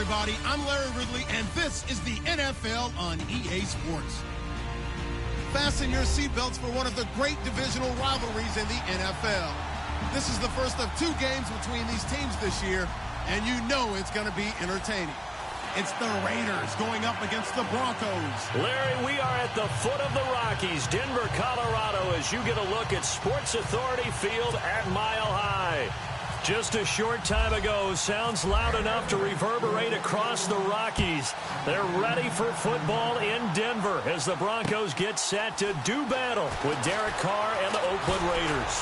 everybody. I'm Larry Ridley, and this is the NFL on EA Sports. Fasten your seatbelts for one of the great divisional rivalries in the NFL. This is the first of two games between these teams this year, and you know it's going to be entertaining. It's the Raiders going up against the Broncos. Larry, we are at the foot of the Rockies, Denver, Colorado, as you get a look at Sports Authority Field at Mile High. Just a short time ago, sounds loud enough to reverberate across the Rockies. They're ready for football in Denver as the Broncos get set to do battle with Derek Carr and the Oakland Raiders.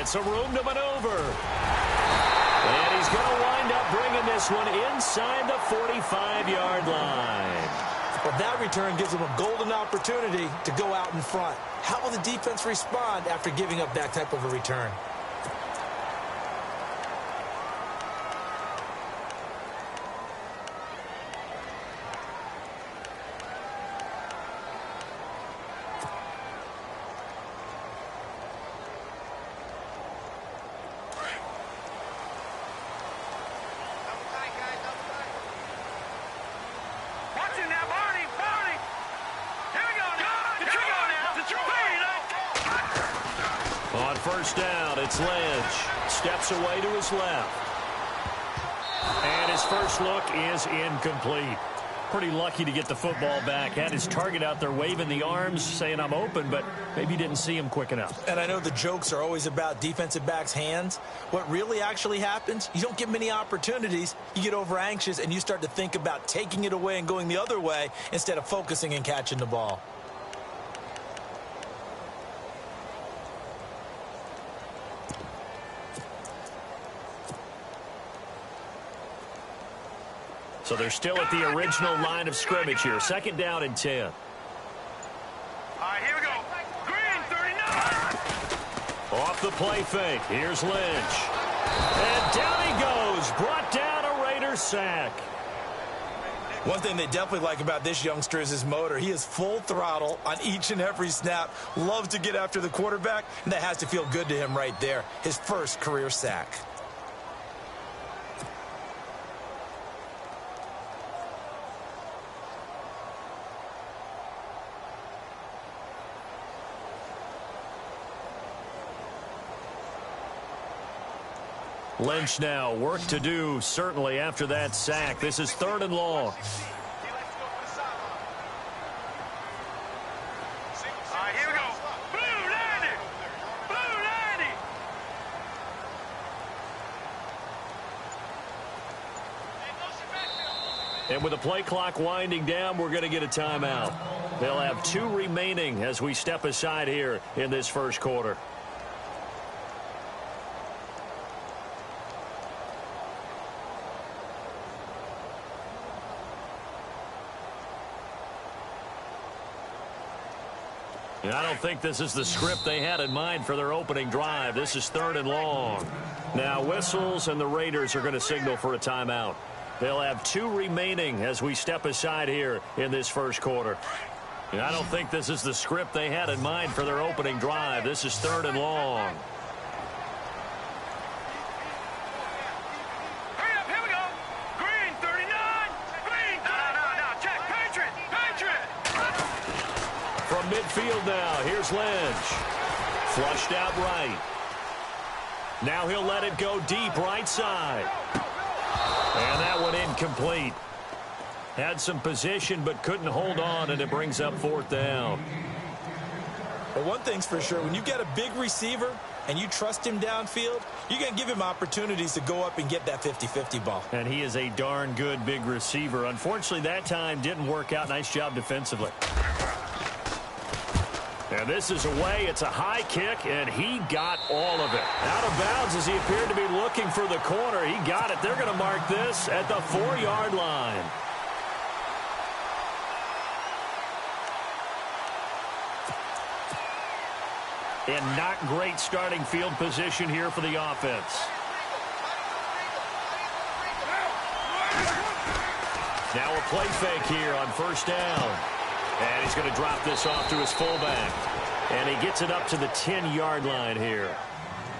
It's a room to maneuver. And he's going to wind up bringing this one inside the 45-yard line. Well, that return gives them a golden opportunity to go out in front. How will the defense respond after giving up that type of a return? First down, it's Lynch. Steps away to his left. And his first look is incomplete. Pretty lucky to get the football back. Had his target out there waving the arms, saying I'm open, but maybe didn't see him quick enough. And I know the jokes are always about defensive backs' hands. What really actually happens, you don't get many opportunities. You get over anxious, and you start to think about taking it away and going the other way instead of focusing and catching the ball. So they're still at the original line of scrimmage here. Second down and 10. All right, here we go. Green, 39. Off the play fake. Here's Lynch. And down he goes. Brought down a Raiders sack. One thing they definitely like about this youngster is his motor. He is full throttle on each and every snap. Loves to get after the quarterback, and that has to feel good to him right there. His first career sack. Lynch now, work to do, certainly, after that sack. This is 3rd and long. All right, here we go. Blue Landy! Blue Landy! And with the play clock winding down, we're going to get a timeout. They'll have 2 remaining as we step aside here in this first quarter. And I don't think this is the script they had in mind for their opening drive. This is 3rd and long. Now whistles, and the Raiders are going to signal for a timeout. They'll have 2 remaining as we step aside here in this first quarter. And I don't think this is the script they had in mind for their opening drive. This is 3rd and long. Midfield now. Here's Lynch. Flushed out right. Now he'll let it go deep right side. And that one incomplete. Had some position but couldn't hold on, and it brings up 4th down. But one thing's for sure, when you get a big receiver and you trust him downfield, you're going to give him opportunities to go up and get that 50-50 ball. And he is a darn good big receiver. Unfortunately, that time didn't work out. Nice job defensively. And this is away. It's a high kick, and he got all of it. Out of bounds as he appeared to be looking for the corner. He got it. They're going to mark this at the 4-yard line. And not great starting field position here for the offense. Now a play fake here on 1st down. And he's going to drop this off to his fullback. And he gets it up to the 10-yard line here.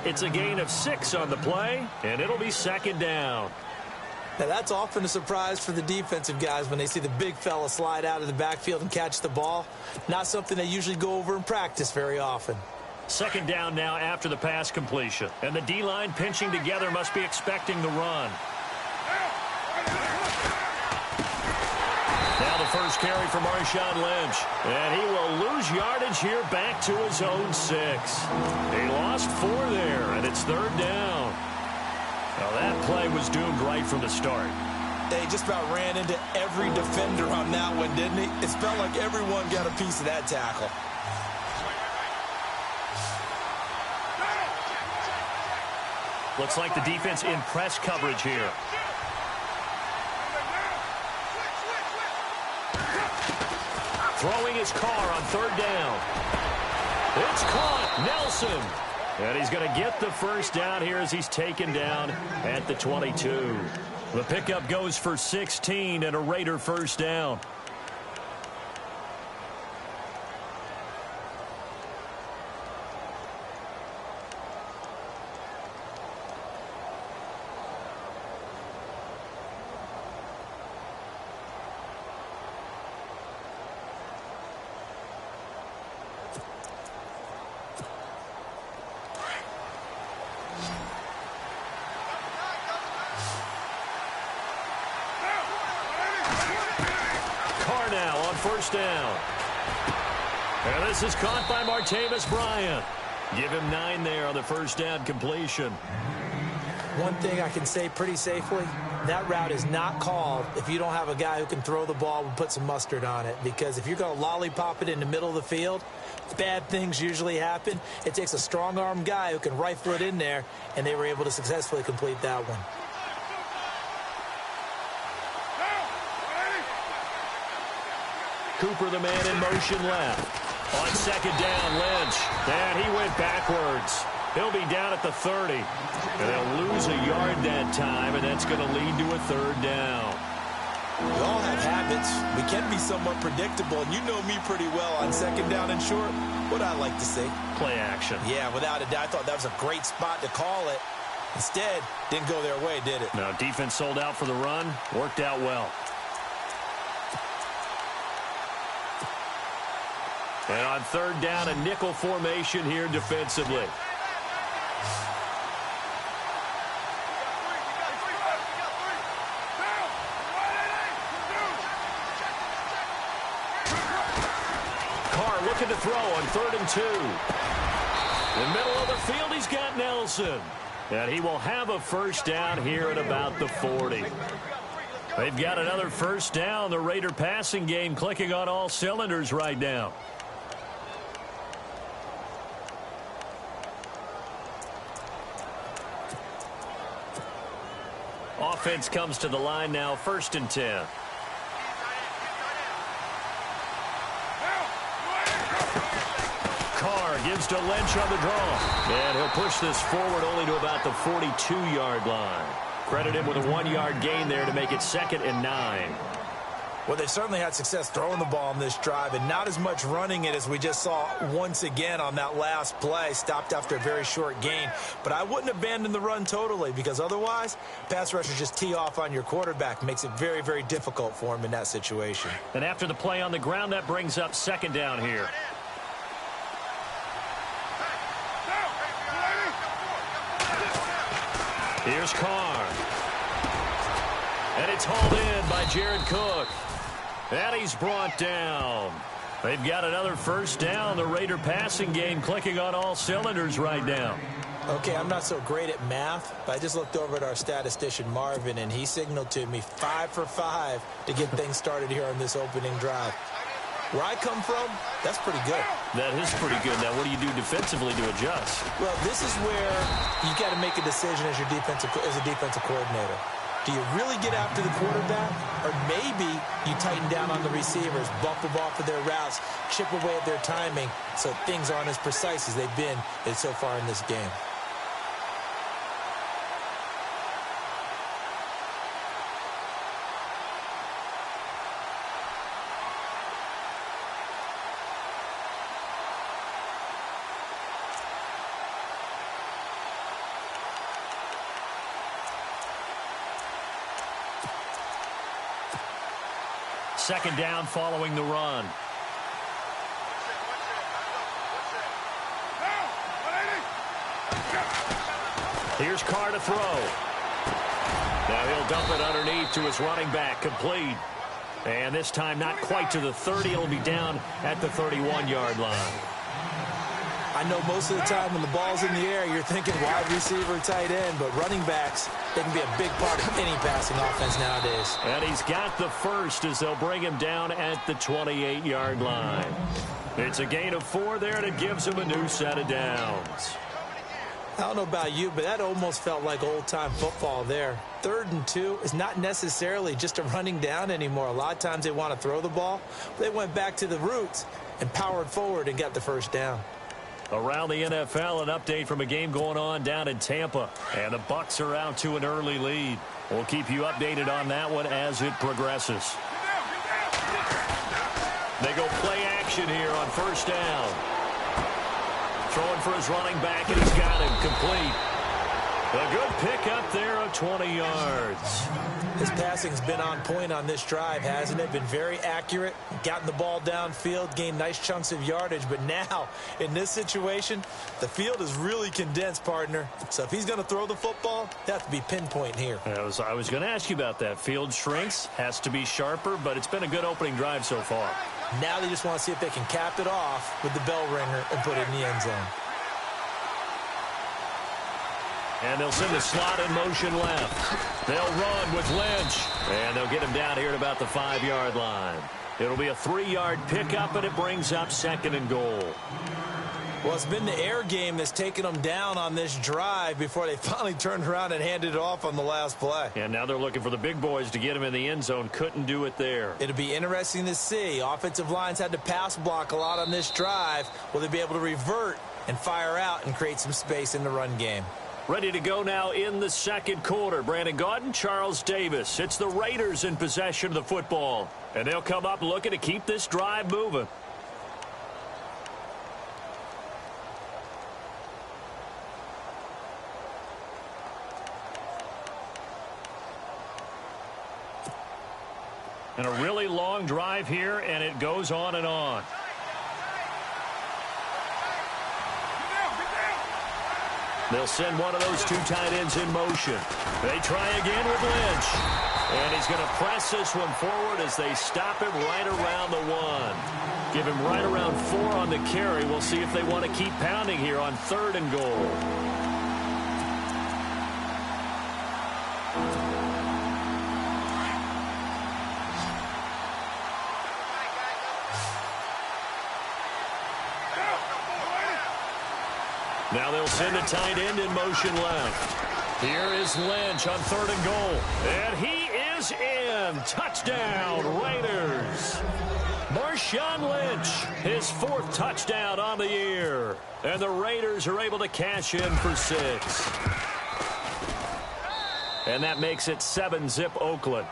It's a gain of 6 on the play, and it'll be 2nd down. Now, that's often a surprise for the defensive guys when they see the big fella slide out of the backfield and catch the ball. Not something they usually go over in practice very often. Second down now after the pass completion. And the D-line pinching together must be expecting the run. Now the first carry for Marshawn Lynch. And he will lose yardage here back to his own 6. He lost 4 there, and it's third down. Well, that play was doomed right from the start. They just about ran into every defender on that one, didn't he? It felt like everyone got a piece of that tackle. Looks like the defense in press coverage here. Throwing his car on third down. It's caught. Nelson. And he's going to get the first down here as he's taken down at the 22. The pickup goes for 16 and a Raider first down. First down. And this is caught by Martavis Bryant. Give him 9 there on the first down completion. One thing I can say pretty safely, that route is not called if you don't have a guy who can throw the ball and put some mustard on it. Because if you're going to lollipop it in the middle of the field, bad things usually happen. It takes a strong-arm guy who can rifle it in there, and they were able to successfully complete that one. Cooper, the man in motion left. On second down, Lynch. And he went backwards. He'll be down at the 30. And they'll lose a yard that time, and that's going to lead to a third down. We all have habits. We can be somewhat predictable, and you know me pretty well on second down and short. What I like to see. Play action. Yeah, without a doubt. I thought that was a great spot to call it. Instead, didn't go their way, did it? No, defense sold out for the run. Worked out well. And on third down, a nickel formation here defensively. Carr looking to throw on 3rd and 2. In the middle of the field, he's got Nelson. And he will have a first down here at about the 40. They've got another first down. The Raider passing game clicking on all cylinders right now. Offense comes to the line now, 1st and 10. Carr gives to Lynch on the draw. And he'll push this forward only to about the 42-yard line. Credit him with a 1-yard gain there to make it 2nd and 9. Well, they certainly had success throwing the ball on this drive, and not as much running it as we just saw once again on that last play. Stopped after a very short gain. But I wouldn't abandon the run totally, because otherwise, pass rushers just tee off on your quarterback. Makes it very, very difficult for him in that situation. And after the play on the ground, that brings up 2nd down here. Here's Carr. And it's hauled in by Jared Cook. And he's brought down. They've got another first down. The Raider passing game clicking on all cylinders right now. Okay, I'm not so great at math, but I just looked over at our statistician, Marvin, and he signaled to me 5 for 5 to get things started here on this opening drive. Where I come from, that's pretty good. That is pretty good. Now, what do you do defensively to adjust? Well, this is where you got to make a decision as a defensive coordinator. Do you really get after the quarterback, or maybe you tighten down on the receivers, bump them off of their routes, chip away at their timing so things aren't as precise as they've been so far in this game? second down following the run. Here's Carr to throw. Now he'll dump it underneath to his running back, complete. And this time not quite to the 30. It'll be down at the 31-yard line. I know most of the time when the ball's in the air, you're thinking wide receiver, tight end, but running backs, they can be a big part of any passing offense nowadays. And he's got the first as they'll bring him down at the 28-yard line. It's a gain of 4 there, and it gives him a new set of downs. I don't know about you, but that almost felt like old-time football there. 3rd and 2 is not necessarily just a running down anymore. A lot of times they want to throw the ball. They went back to the roots and powered forward and got the first down. Around the NFL, an update from a game going on down in Tampa. And the Bucs are out to an early lead. We'll keep you updated on that one as it progresses. They go play action here on first down. Throwing for his running back, and he's got him complete. A good pickup there of 20 yards. His passing's been on point on this drive, hasn't it? Been very accurate, gotten the ball downfield, gained nice chunks of yardage. But now, in this situation, the field is really condensed, partner. So if he's going to throw the football, they have to be pinpoint here. I was going to ask you about that. Field shrinks, has to be sharper, but it's been a good opening drive so far. Now they just want to see if they can cap it off with the bell ringer and put it in the end zone. And they'll send the slot in motion left. They'll run with Lynch. And they'll get him down here at about the 5-yard line. It'll be a 3-yard pickup, and it brings up 2nd and goal. Well, it's been the air game that's taken them down on this drive before they finally turned around and handed it off on the last play. And now they're looking for the big boys to get him in the end zone. Couldn't do it there. It'll be interesting to see. Offensive lines had to pass block a lot on this drive. Will they be able to revert and fire out and create some space in the run game? Ready to go now in the second quarter. Brandon Gaudin, Charles Davis. It's the Raiders in possession of the football. And they'll come up looking to keep this drive moving. And a really long drive here, and it goes on and on. They'll send one of those 2 tight ends in motion. They try again with Lynch. And he's going to press this one forward as they stop him right around the 1. Give him right around 4 on the carry. We'll see if they want to keep pounding here on 3rd and goal. Now they'll send a tight end in motion left. Here is Lynch on 3rd and goal. And he is in. Touchdown, Raiders. Marshawn Lynch, his 4th touchdown on the year. And the Raiders are able to cash in for 6. And that makes it 7-zip Oakland.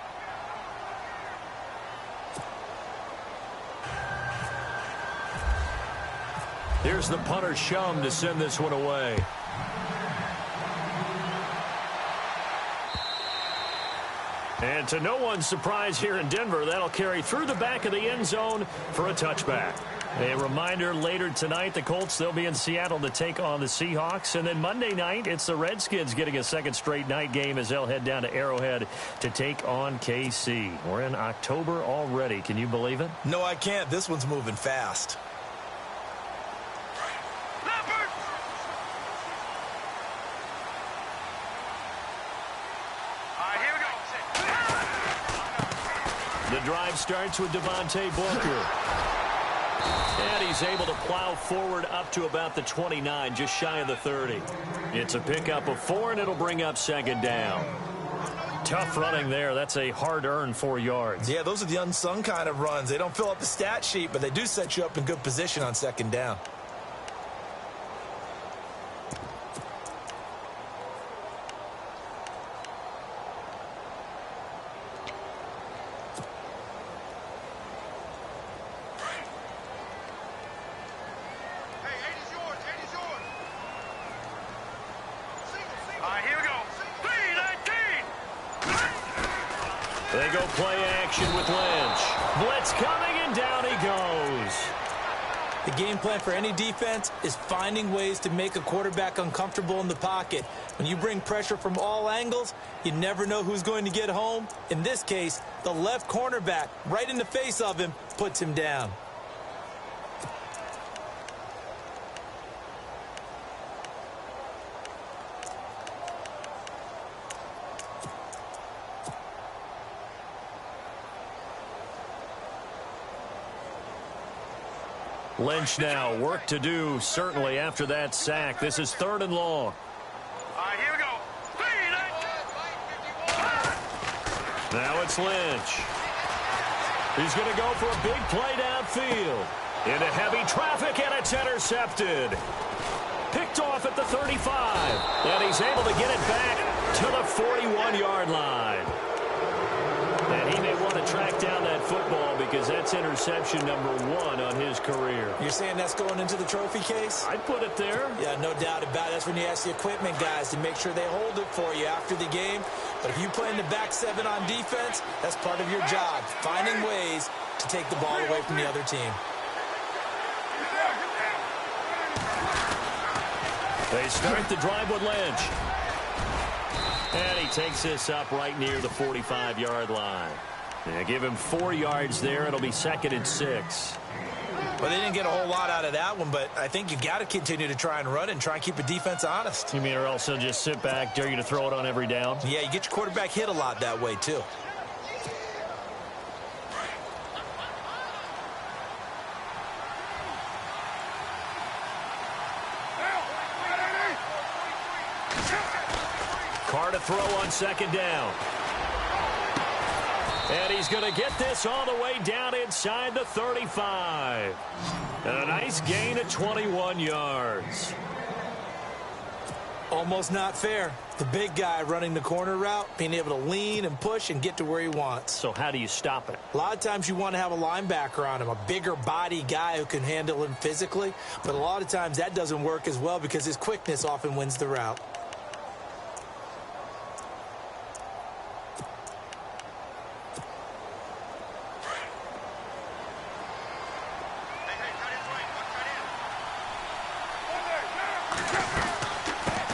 Here's the punter, Shum, to send this one away. And to no one's surprise here in Denver, that'll carry through the back of the end zone for a touchback. A reminder, later tonight, the Colts, they'll be in Seattle to take on the Seahawks. And then Monday night, it's the Redskins getting a 2nd straight night game as they'll head down to Arrowhead to take on KC. We're in October already. Can you believe it? No, I can't. This one's moving fast. The drive starts with Devontae Booker. And he's able to plow forward up to about the 29, just shy of the 30. It's a pickup of 4, and it'll bring up 2nd down. Tough running there. That's a hard-earned 4 yards. Yeah, those are the unsung kind of runs. They don't fill up the stat sheet, but they do set you up in good position on 2nd down. They go play action with Lynch. Blitz coming, and down he goes. The game plan for any defense is finding ways to make a quarterback uncomfortable in the pocket. When you bring pressure from all angles, you never know who's going to get home. In this case, the left cornerback, right in the face of him, puts him down. Lynch now, work to do, certainly after that sack. This is 3rd and long. All right, here we go. Now it's Lynch. He's going to go for a big play downfield. Into heavy traffic, and it's intercepted. Picked off at the 35. And he's able to get it back to the 41-yard line. And he may want to track down that football because that's interception number 1 on his career. You're saying that's going into the trophy case? I'd put it there. Yeah, no doubt about it. That's when you ask the equipment guys to make sure they hold it for you after the game. But if you play in the back 7 on defense, that's part of your job, finding ways to take the ball away from the other team. They start the drive with Lynch. And he takes this up right near the 45-yard line. Yeah, give him 4 yards there. It'll be 2nd and 6. Well, they didn't get a whole lot out of that one, but I think you got to continue to try and run and try and keep the defense honest. You mean or else he'll just sit back, dare you to throw it on every down? Yeah, you get your quarterback hit a lot that way, too. Carr to throw on 2nd down. And he's going to get this all the way down inside the 35. And a nice gain of 21 yards. Almost not fair. The big guy running the corner route, being able to lean and push and get to where he wants. So how do you stop it? A lot of times you want to have a linebacker on him, a bigger body guy who can handle him physically. But a lot of times that doesn't work as well because his quickness often wins the route.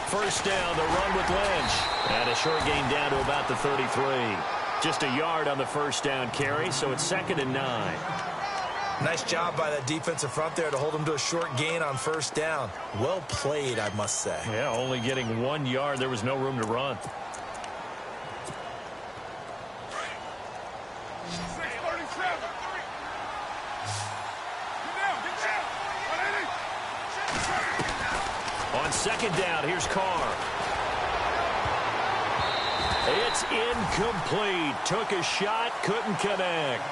First down, the run with Lynch. And a short gain down to about the 33. Just a yard on the first down carry, so it's 2nd and 9. Nice job by that defensive front there to hold him to a short gain on first down. Well played, I must say. Yeah, only getting 1 yard. There was no room to run. On 2nd down, here's Carr. It's incomplete. Took a shot, couldn't connect.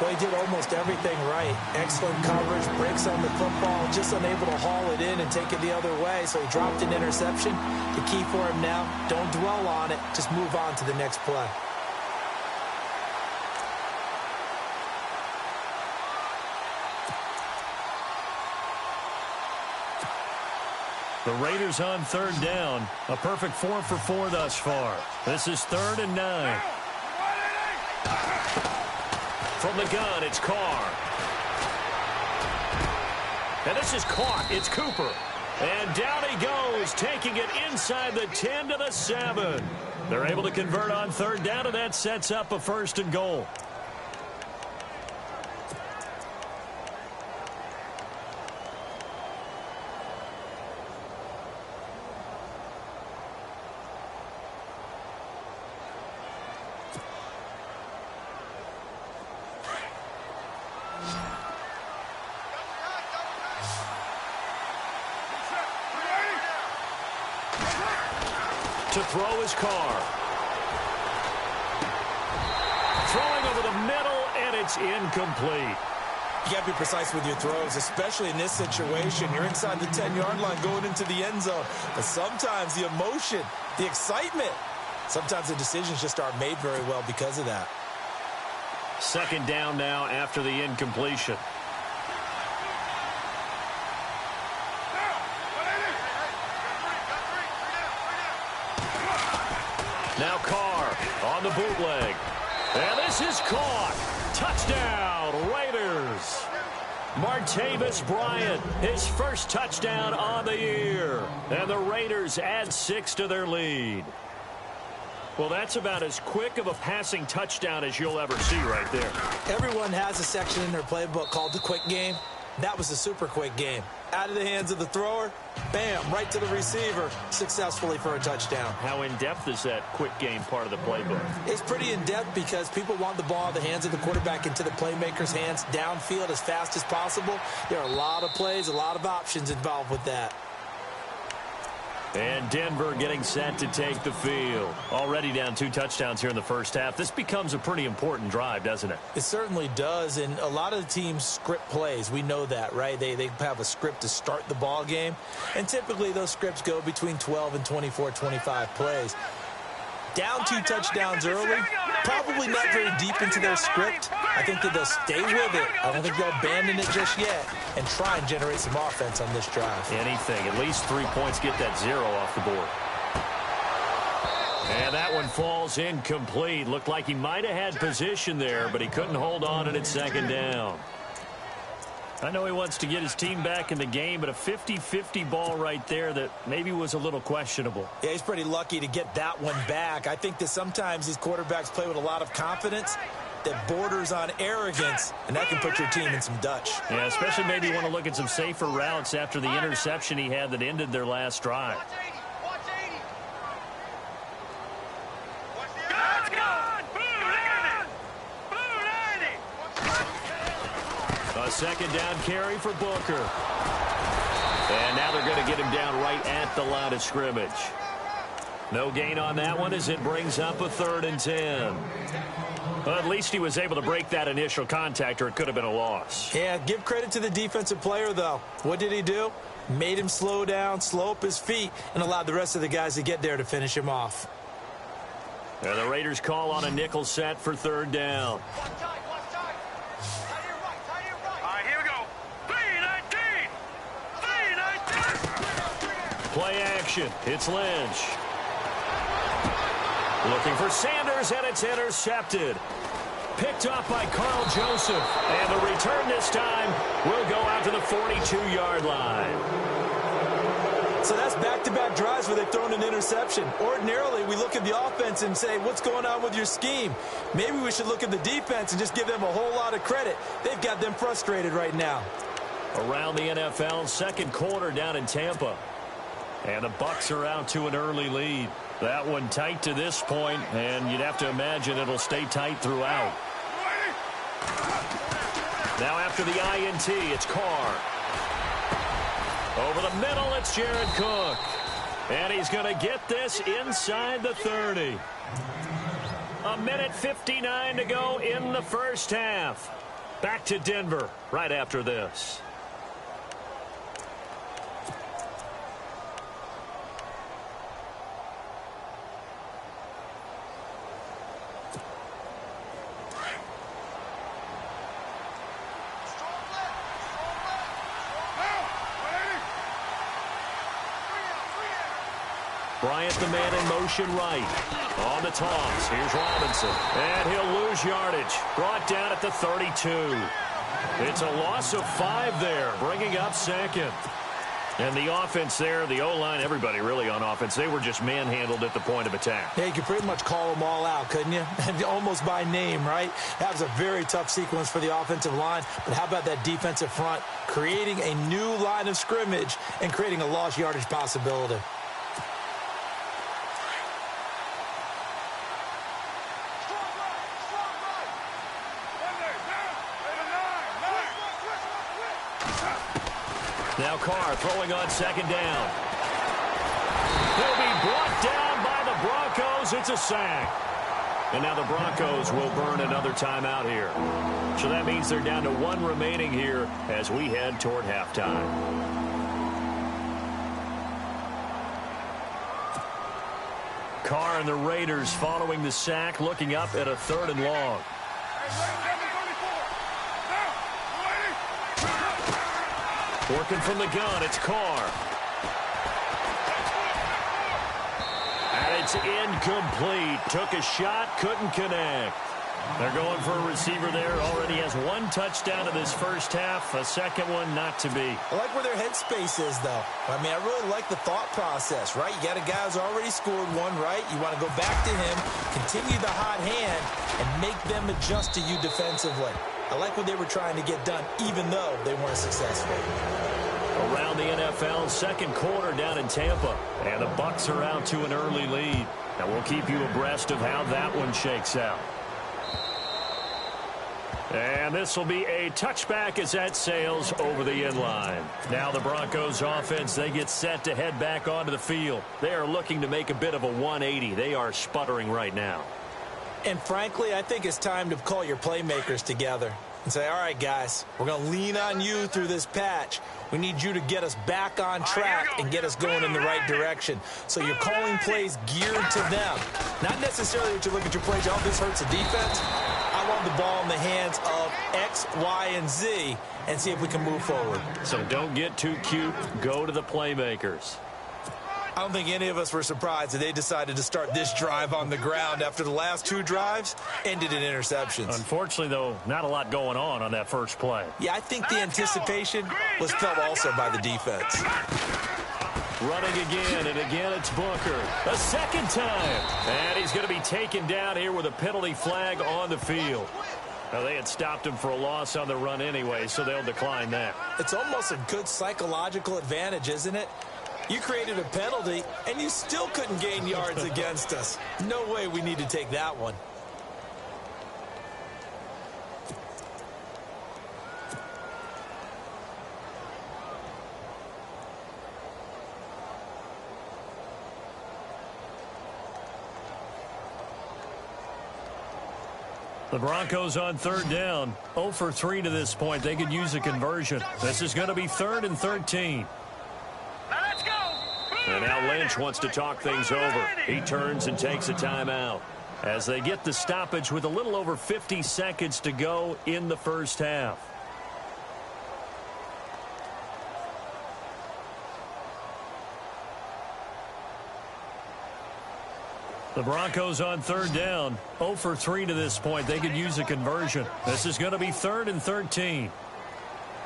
Well, he did almost everything right. Excellent coverage, breaks on the football, just unable to haul it in and take it the other way, so he dropped an interception. The key for him now, don't dwell on it, just move on to the next play. The Raiders on 3rd down. A perfect 4 for 4 thus far. This is 3rd and 9. From the gun, it's Carr. And this is caught. It's Cooper. And down he goes, taking it inside the 10 to the 7. They're able to convert on 3rd down, and that sets up a 1st and goal. To throw is Carr. Throwing over the middle, and it's incomplete. You got to be precise with your throws, especially in this situation. You're inside the 10-yard line going into the end zone. But sometimes the emotion, the excitement, sometimes the decisions just aren't made very well because of that. 2nd down now after the incompletion. Now Carr on the bootleg. And this is caught. Touchdown, Raiders. Martavis Bryant, his first touchdown on the year. And the Raiders add 6 to their lead. Well, that's about as quick of a passing touchdown as you'll ever see right there. Everyone has a section in their playbook called the quick game. That was a super quick game. Out of the hands of the thrower, bam, right to the receiver, successfully for a touchdown. How in-depth is that quick game part of the playbook? It's pretty in-depth because people want the ball in the hands of the quarterback into the playmaker's hands downfield as fast as possible. There are a lot of plays, a lot of options involved with that. And Denver getting set to take the field. Already down 2 touchdowns here in the first half. This becomes a pretty important drive, doesn't it? It certainly does, and a lot of the teams script plays. We know that, right? They have a script to start the ball game, and typically those scripts go between 12 and 24, 25 plays. Down 2 touchdowns early, probably not very deep into their script. I think that they'll stay with it. I don't think they'll abandon it just yet and try and generate some offense on this drive. Anything, at least 3 points, get that 0 off the board. And that one falls incomplete. Looked like he might have had position there, but he couldn't hold on and it's second down. I know he wants to get his team back in the game, but a 50-50 ball right there that maybe was a little questionable. Yeah, he's pretty lucky to get that one back. I think that sometimes these quarterbacks play with a lot of confidence that borders on arrogance, and that can put your team in some Dutch. Yeah, especially maybe you want to look at some safer routes after the interception he had that ended their last drive. A second down carry for Booker. And now they're going to get him down right at the line of scrimmage. No gain on that one as it brings up a 3rd and 10. Well, at least he was able to break that initial contact, or it could have been a loss. Yeah, give credit to the defensive player, though. What did he do? Made him slow down, slow up his feet, and allowed the rest of the guys to get there to finish him off. And the Raiders call on a nickel set for 3rd down. Play action. It's Lynch. Looking for Sanders, and it's intercepted. Picked off by Carl Joseph. And the return this time will go out to the 42-yard line. So that's back-to-back drives where they've thrown an interception. Ordinarily, we look at the offense and say, what's going on with your scheme? Maybe we should look at the defense and just give them a whole lot of credit. They've got them frustrated right now. Around the NFL, second quarter down in Tampa. And the Bucs are out to an early lead. That one tight to this point, and you'd have to imagine it'll stay tight throughout. Now after the INT, it's Carr. Over the middle, it's Jared Cook. And he's going to get this inside the 30. 1:59 to go in the first half. Back to Denver right after this. Bryant, the man in motion right. On the toss, here's Robinson. And he'll lose yardage. Brought down at the 32. It's a loss of 5 there, bringing up second. And the offense there, the O-line, everybody really on offense, they were just manhandled at the point of attack. Yeah, you could pretty much call them all out, couldn't you? Almost by name, right? That was a very tough sequence for the offensive line. But how about that defensive front creating a new line of scrimmage and creating a lost yardage possibility? Now Carr throwing on second down. He'll be brought down by the Broncos. It's a sack. And now the Broncos will burn another timeout here. So that means they're down to 1 remaining here as we head toward halftime. Carr and the Raiders following the sack, looking up at a 3rd and long. Working from the gun, it's Carr. And it's incomplete. Took a shot, couldn't connect. They're going for a receiver there. Already has one touchdown in this first half. A second one not to be. I like where their headspace is, though. I mean, I really like the thought process, right? You got a guy who's already scored one, right? You want to go back to him, continue the hot hand, and make them adjust to you defensively. I like what they were trying to get done, even though they weren't successful. Around the NFL, second quarter down in Tampa. And the Bucs are out to an early lead. And we'll keep you abreast of how that one shakes out. And this will be a touchback as that sails over the end line. Now the Broncos offense, they get set to head back onto the field. They are looking to make a bit of a 180. They are sputtering right now. And frankly, I think it's time to call your playmakers together and say, all right, guys, we're going to lean on you through this patch. We need you to get us back on track and get us going in the right direction. So you're calling plays geared to them. Not necessarily that you look at your plays, oh, this hurts the defense. I want the ball in the hands of X, Y, and Z and see if we can move forward. So don't get too cute. Go to the playmakers. I don't think any of us were surprised that they decided to start this drive on the ground after the last two drives ended in interceptions. Unfortunately, though, not a lot going on that first play. Yeah, I think the anticipation was felt also by the defense. Running again, and again it's Booker. A second time. And he's going to be taken down here with a penalty flag on the field. Now, they had stopped him for a loss on the run anyway, so they'll decline that. It's almost a good psychological advantage, isn't it? You created a penalty, and you still couldn't gain yards against us. No way we need to take that one. The Broncos on third down. 0 for 3 to this point. They could use a conversion. This is going to be 3rd and 13. Let's go. And now Lynch wants to talk things over. He turns and takes a timeout as they get the stoppage with a little over 50 seconds to go in the first half. The Broncos on third down. 0 for 3 to this point. They could use a conversion. This is going to be 3rd and 13.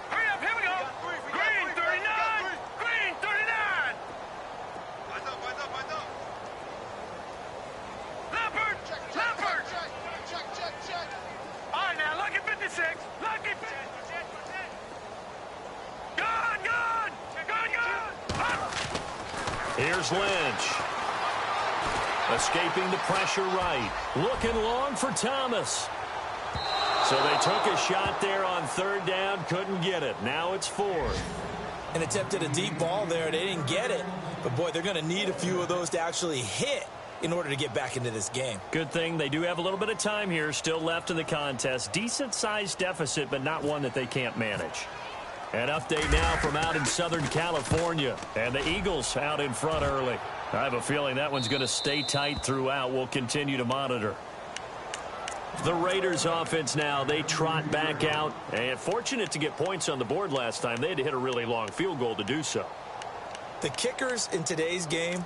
Hurry up, here we go. Green 39. Green 39. Leopard. Leopard. Check. All right, now, lucky 56. Lucky 56. Gun. Here's Lynch. Escaping the pressure right. Looking long for Thomas. So they took a shot there on third down. Couldn't get it. Now it's 4th. And attempted a deep ball there. They didn't get it. But, boy, they're going to need a few of those to actually hit in order to get back into this game. Good thing they do have a little bit of time here still left in the contest. Decent-sized deficit, but not one that they can't manage. An update now from out in Southern California. And the Eagles out in front early. I have a feeling that one's going to stay tight throughout. We'll continue to monitor. The Raiders offense now, they trot back out. And fortunate to get points on the board last time. They had to hit a really long field goal to do so. The kickers in today's game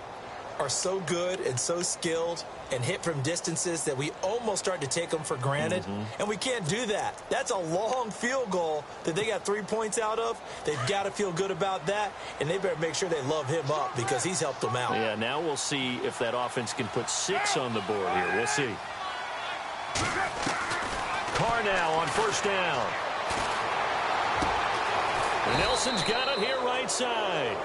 are so good and so skilled and hit from distances that we almost start to take them for granted. And we can't do that. That's a long field goal that they got 3 points out of. They've got to feel good about that, and they better make sure they love him up because he's helped them out. Yeah, now we'll see if that offense can put 6 on the board here. We'll see. Carr now on first down. And Nelson's got it here right side.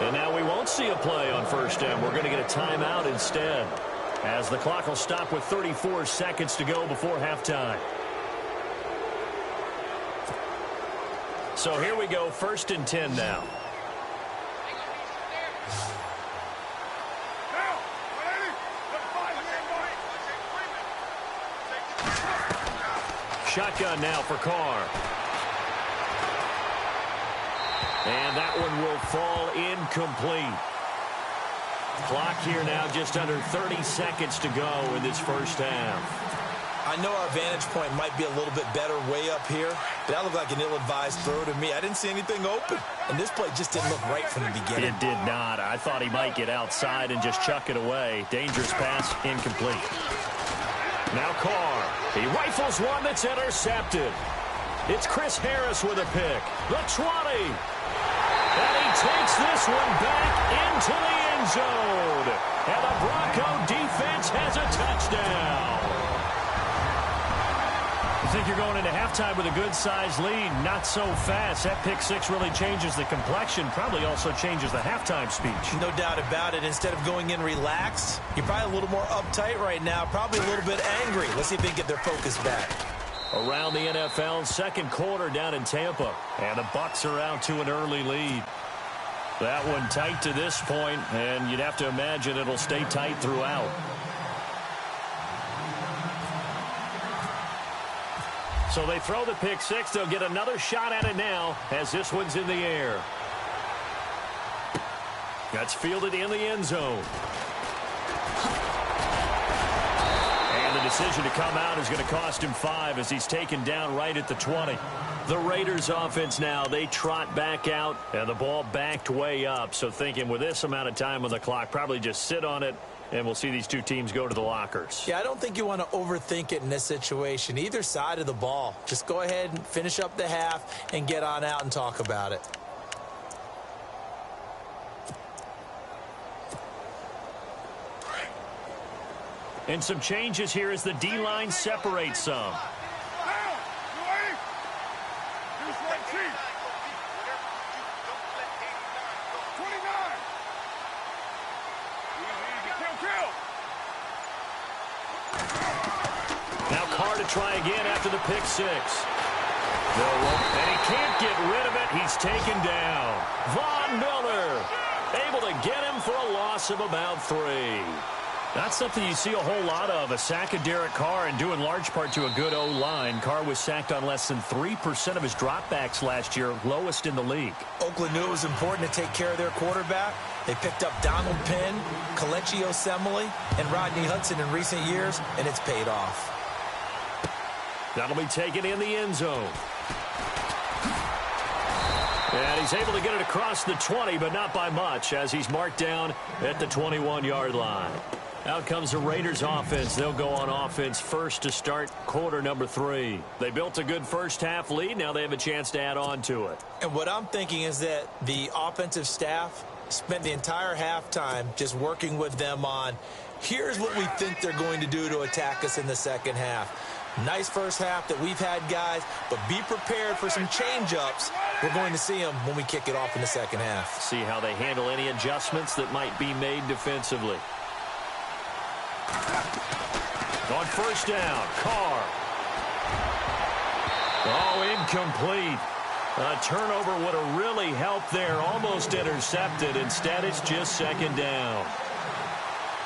And now we won't see a play on first down. We're going to get a timeout instead, as the clock will stop with 34 seconds to go before halftime. So here we go, 1st and 10 now. Shotgun now for Carr. And that one will fall incomplete. Clock here now just under 30 seconds to go in this first half. I know our vantage point might be a little bit better way up here, but that looked like an ill-advised throw to me. I didn't see anything open, and this play just didn't look right from the beginning. It did not. I thought he might get outside and just chuck it away. Dangerous pass, incomplete. Now Carr. He rifles one that's intercepted. It's Chris Harris with a pick. The 20. And he takes this one back into the end zone. And the Bronco defense has a touchdown. You think you're going into halftime with a good-sized lead? Not so fast. That pick six really changes the complexion, probably also changes the halftime speech. No doubt about it. Instead of going in relaxed, you're probably a little more uptight right now, probably a little bit angry. Let's see if they can get their focus back. Around the NFL, second quarter down in Tampa. And the Bucs are out to an early lead. That one tight to this point, and you'd have to imagine it'll stay tight throughout. So they throw the pick six. They'll get another shot at it now as this one's in the air. That's fielded in the end zone. And the decision to come out is going to cost him 5 as he's taken down right at the 20. The Raiders offense now, they trot back out, and the ball backed way up. So thinking with this amount of time on the clock, probably just sit on it, and we'll see these two teams go to the lockers. Yeah, I don't think you want to overthink it in this situation. Either side of the ball. Just go ahead and finish up the half and get on out and talk about it. And some changes here as the D-line separates some. Now Carr to try again after the pick six. And he can't get rid of it. He's taken down. Von Miller able to get him for a loss of about 3. Not something you see a whole lot of, a sack of Derek Carr, and due in large part to a good O-line. Carr was sacked on less than 3% of his dropbacks last year, lowest in the league. Oakland knew it was important to take care of their quarterback. They picked up Donald Penn, Kelechi Osemele, and Rodney Hudson in recent years, and it's paid off. That'll be taken in the end zone. And he's able to get it across the 20, but not by much, as he's marked down at the 21-yard line. Out comes the Raiders offense. They'll go on offense first to start quarter number 3. They built a good first half lead. Now they have a chance to add on to it. And what I'm thinking is that the offensive staff spent the entire halftime just working with them on, here's what we think they're going to do to attack us in the second half. Nice first half that we've had, guys, but be prepared for some change-ups. We're going to see them when we kick it off in the second half. See how they handle any adjustments that might be made defensively. On first down, Carr. Oh, incomplete. A turnover would have really helped there. Almost intercepted. Instead, it's just second down.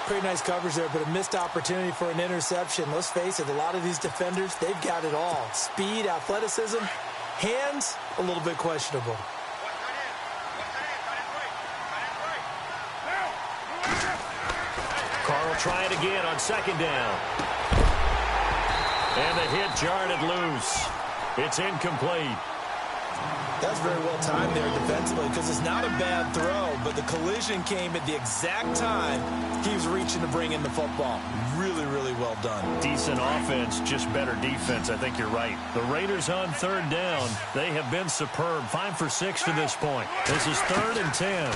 Pretty nice coverage there, but a missed opportunity for an interception. Let's face it, a lot of these defenders, they've got it all. Speed, athleticism, hands, a little bit questionable. Carr will try it again on second down. And the hit jarred it loose. It's incomplete. That's very well timed there defensively because it's not a bad throw, but the collision came at the exact time he was reaching to bring in the football. Really, really well done. Decent offense, just better defense. I think you're right. The Raiders on third down. They have been superb. 5 for 6 to this point. This is 3rd and 10.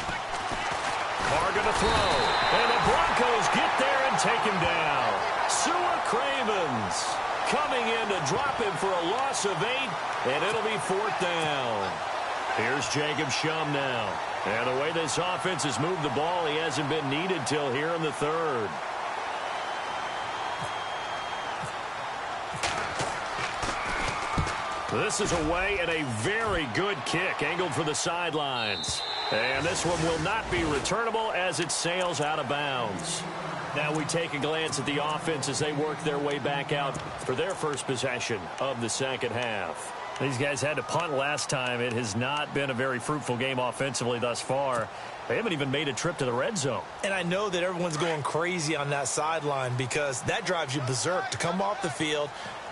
Carr going to throw. And the Broncos get there and take him down. Sua Cravens coming in to drop him for a loss of 8, and it'll be 4th down. Here's Jacob Shum now. And the way this offense has moved the ball, he hasn't been needed till here in the 3rd. This is away, and a very good kick angled for the sidelines. And this one will not be returnable as it sails out of bounds. Now we take a glance at the offense as they work their way back out for their first possession of the second half. These guys had to punt last time. It has not been a very fruitful game offensively thus far. They haven't even made a trip to the red zone. And I know that everyone's going crazy on that sideline because that drives you berserk to come off the field,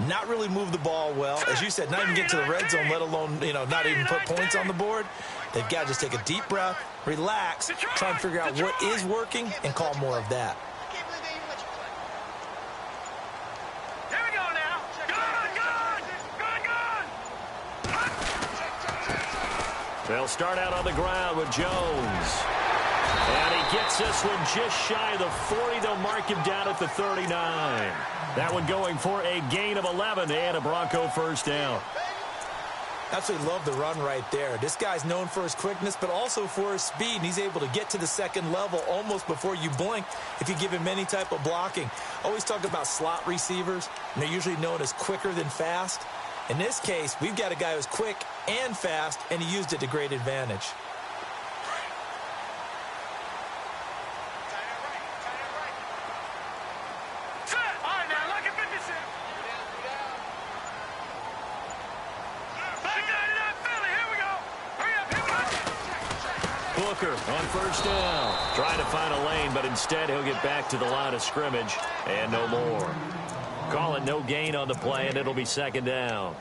not really move the ball well. As you said, not even get to the red zone, let alone, not even put points on the board. They've got to just take a deep breath, relax, try and figure out what is working and call more of that. They'll start out on the ground with Jones. And he gets this one just shy of the 40. They'll mark him down at the 39. That one going for a gain of 11 and a Bronco first down. Absolutely love the run right there. This guy's known for his quickness, but also for his speed. And he's able to get to the second level almost before you blink if you give him any type of blocking. Always talk about slot receivers, and they're usually known as quicker than fast. In this case, we've got a guy who's quick and fast, and he used it to great advantage. Booker on first down. Trying to find a lane, but instead he'll get back to the line of scrimmage and no more. Call it no gain on the play, and it'll be second down.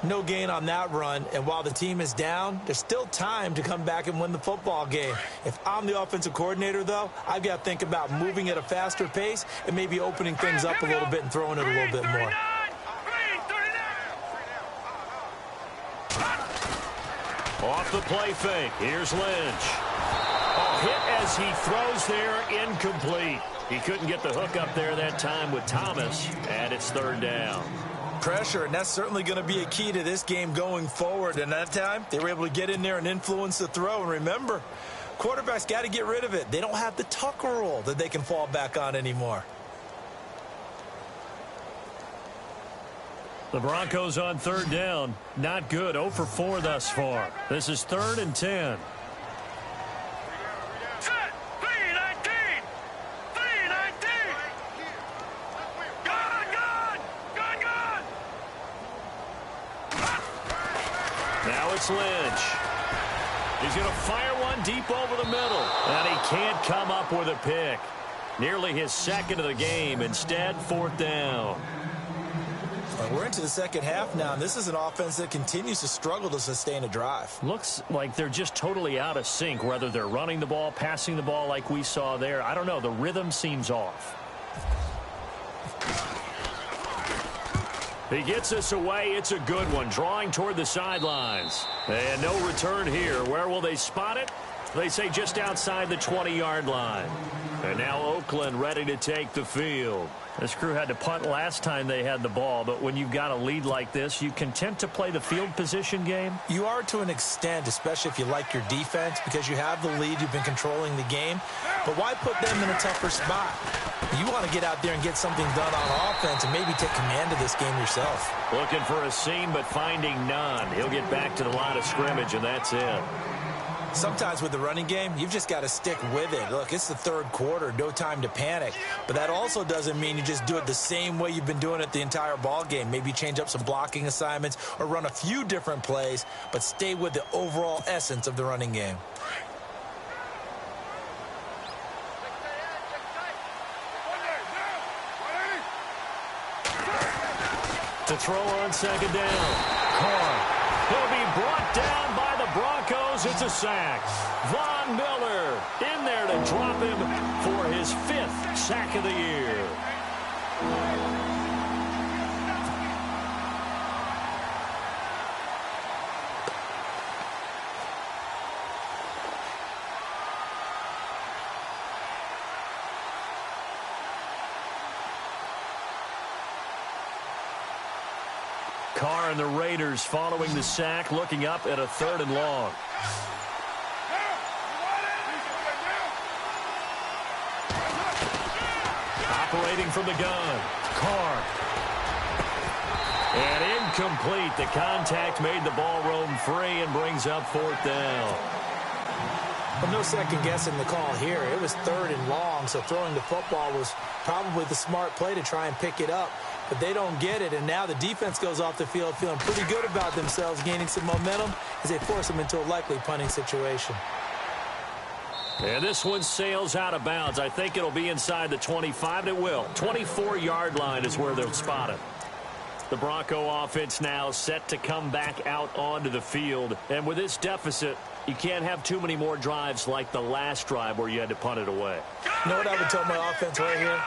No gain on that run, and while the team is down, there's still time to come back and win the football game. If I'm the offensive coordinator, though, I've got to think about moving at a faster pace and maybe opening things up a little bit and throwing it a little bit more. Off the play fake. Here's Lynch. Hit as he throws there, incomplete. He couldn't get the hook up there that time with Thomas, and it's third down. Pressure, and that's certainly going to be a key to this game going forward. And that time, they were able to get in there and influence the throw. And remember, quarterbacks got to get rid of it. They don't have the Tucker rule that they can fall back on anymore. The Broncos on third down. Not good. 0 for 4 thus far. This is 3rd and 10. Now it's Lynch. He's going to fire one deep over the middle. And he can't come up with a pick. Nearly his second of the game. Instead, 4th down. We're into the second half now, and this is an offense that continues to struggle to sustain a drive. Looks like they're just totally out of sync, whether they're running the ball, passing the ball like we saw there. I don't know. The rhythm seems off. He gets us away. It's a good one. Drawing toward the sidelines. And no return here. Where will they spot it? They say just outside the 20-yard line. And now Oakland ready to take the field. This crew had to punt last time they had the ball, but when you've got a lead like this, you content to play the field position game? You are to an extent, especially if you like your defense, because you have the lead, you've been controlling the game. But why put them in a tougher spot? You want to get out there and get something done on offense and maybe take command of this game yourself. Looking for a seam, but finding none. He'll get back to the line of scrimmage, and that's it. Sometimes with the running game, you've just got to stick with it. Look, it's the third quarter, no time to panic. But that also doesn't mean you just do it the same way you've been doing it the entire ball game. Maybe change up some blocking assignments or run a few different plays, but stay with the overall essence of the running game. To throw on second down. Carr. He'll be brought down by the Broncos. It's a sack. Von Miller in there to drop him for his 5th sack of the year. Carr and the Raiders following the sack, looking up at a 3rd and long. Operating from the gun, Carr. And incomplete. The contact made the ball roam free and brings up 4th down. Well, no second guessing the call here. It was 3rd and long, so throwing the football was probably the smart play to try and pick it up. But they don't get it, and now the defense goes off the field feeling pretty good about themselves, gaining some momentum as they force them into a likely punting situation. And this one sails out of bounds. I think it'll be inside the 25. It will. 24-yard line is where they'll spot it. The Bronco offense now set to come back out onto the field. And with this deficit, you can't have too many more drives like the last drive where you had to punt it away. You know what I would tell my offense right here?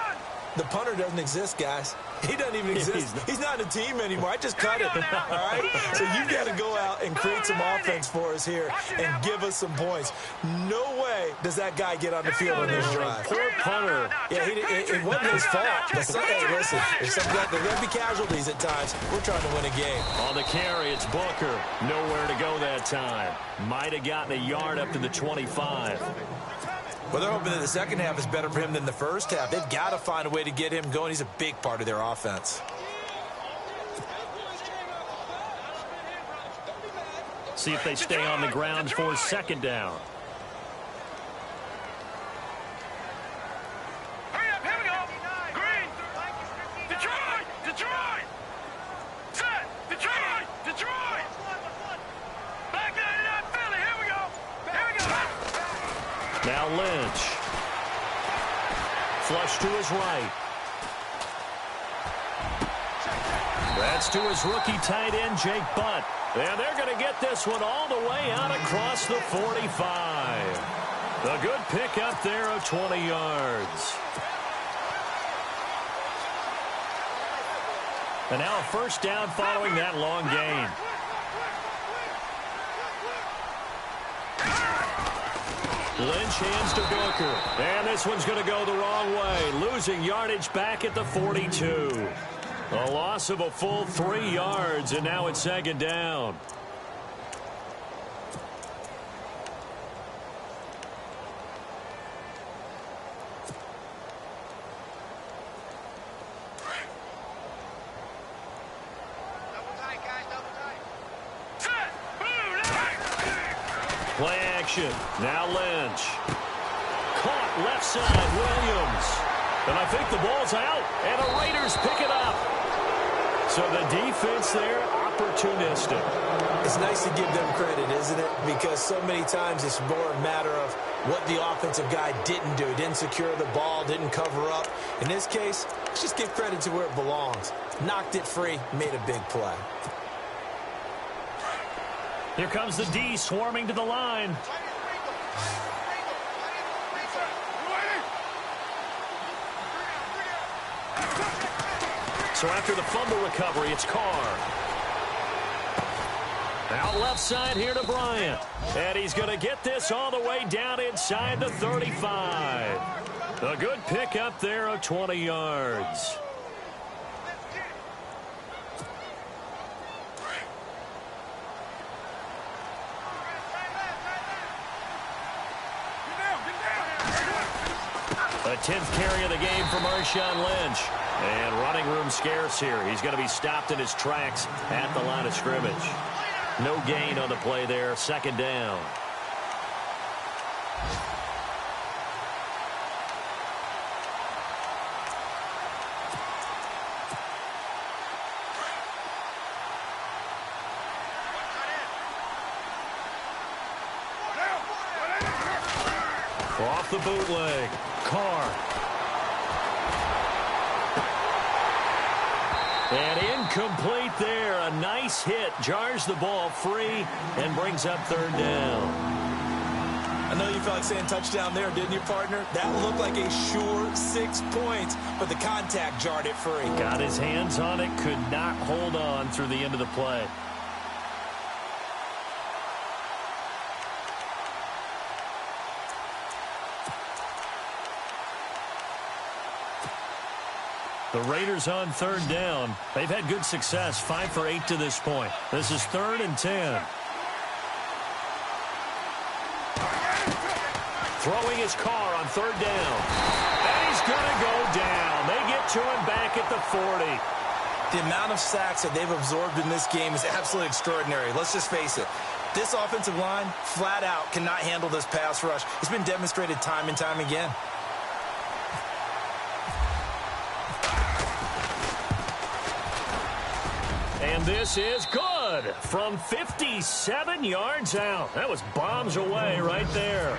The punter doesn't exist, guys. He doesn't even exist. He's not a team anymore. I just cut him, all right? So you've got to go out and create some offense for us here and give us some points. No way does that guy get on the field on this drive. Poor punter. Yeah, it wasn't his fault. But hey, listen, there's going to be casualties at times. We're trying to win a game. On the carry, it's Booker. Nowhere to go that time. Might have gotten a yard up to the 25. Well, they're hoping that the second half is better for him than the first half. They've got to find a way to get him going. He's a big part of their offense. See if they stay on the ground for second down. Hurry up, here we go. Green. Detroit. Set. Detroit. Back that Philly. Here we go. Now Lynch. Flush to his right. That's to his rookie tight end, Jake Butt. And they're going to get this one all the way out across the 45. A good pickup there of 20 yards. And now a first down following that long gain. Lynch hands to Booker. And this one's going to go the wrong way. Losing yardage back at the 42. A loss of a full 3 yards, and now it's second down. Play action. Now Lynch. Caught left side, Williams. And I think the ball's out, and the Raiders pick it up. So the defense there, opportunistic. It's nice to give them credit, isn't it? Because so many times it's more a matter of what the offensive guy didn't do. Didn't secure the ball, didn't cover up. In this case, let's just give credit to where it belongs. Knocked it free, made a big play. Here comes the D swarming to the line. So after the fumble recovery, it's Carr. Out left side here to Bryant. And he's going to get this all the way down inside the 35. A good pickup there of 20 yards. A 10th carry of the game for Marshawn Lynch. And running room scarce here. He's going to be stopped in his tracks at the line of scrimmage. No gain on the play there. Second down. Off the bootleg. Carr. And incomplete there. A nice hit. Jars the ball free and brings up third down. I know you felt like saying touchdown there, didn't you, partner? That looked like a sure 6 points, but the contact jarred it free. Got his hands on it. Could not hold on through the end of the play. The Raiders on third down. They've had good success, 5 for 8 to this point. This is 3rd and 10. Throwing his Carr on third down. And he's going to go down. They get to him back at the 40. The amount of sacks that they've absorbed in this game is absolutely extraordinary. Let's just face it. This offensive line, flat out, cannot handle this pass rush. It's been demonstrated time and time again. And this is good from 57 yards out. That was bombs away right there.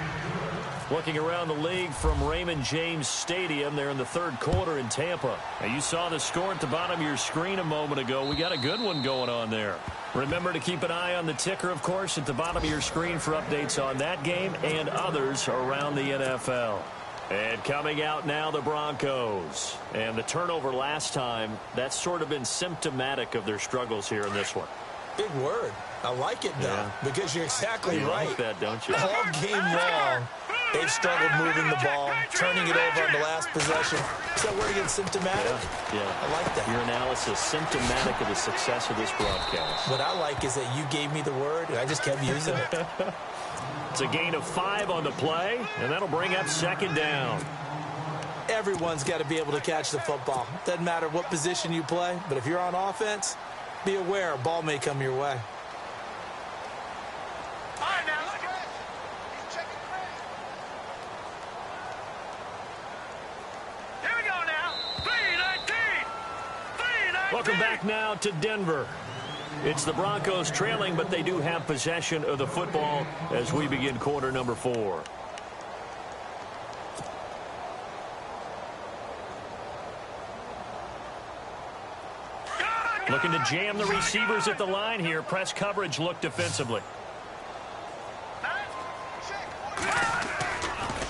Looking around the league from Raymond James Stadium there in the third quarter in Tampa. Now you saw the score at the bottom of your screen a moment ago. We got a good one going on there. Remember to keep an eye on the ticker, of course, at the bottom of your screen for updates on that game and others around the NFL. And coming out now, the Broncos. And the turnover last time, that's sort of been symptomatic of their struggles here in this one. Big word. I like it, though, because you're exactly right. Like that, don't you? All game long, they've struggled moving the ball, turning it over on the last possession. Is that word again, symptomatic? Yeah. I like that. Your analysis, symptomatic of the success of this broadcast. What I like is that you gave me the word, and I just kept using it. It's a gain of 5 on the play, and that'll bring up second down. Everyone's got to be able to catch the football. Doesn't matter what position you play, but if you're on offense, be aware a ball may come your way. All right, now look at he's checking Here we go now. 3-19. Welcome back now to Denver. It's the Broncos trailing, but they do have possession of the football as we begin quarter number 4. Looking to jam the receivers at the line here. Press coverage look defensively.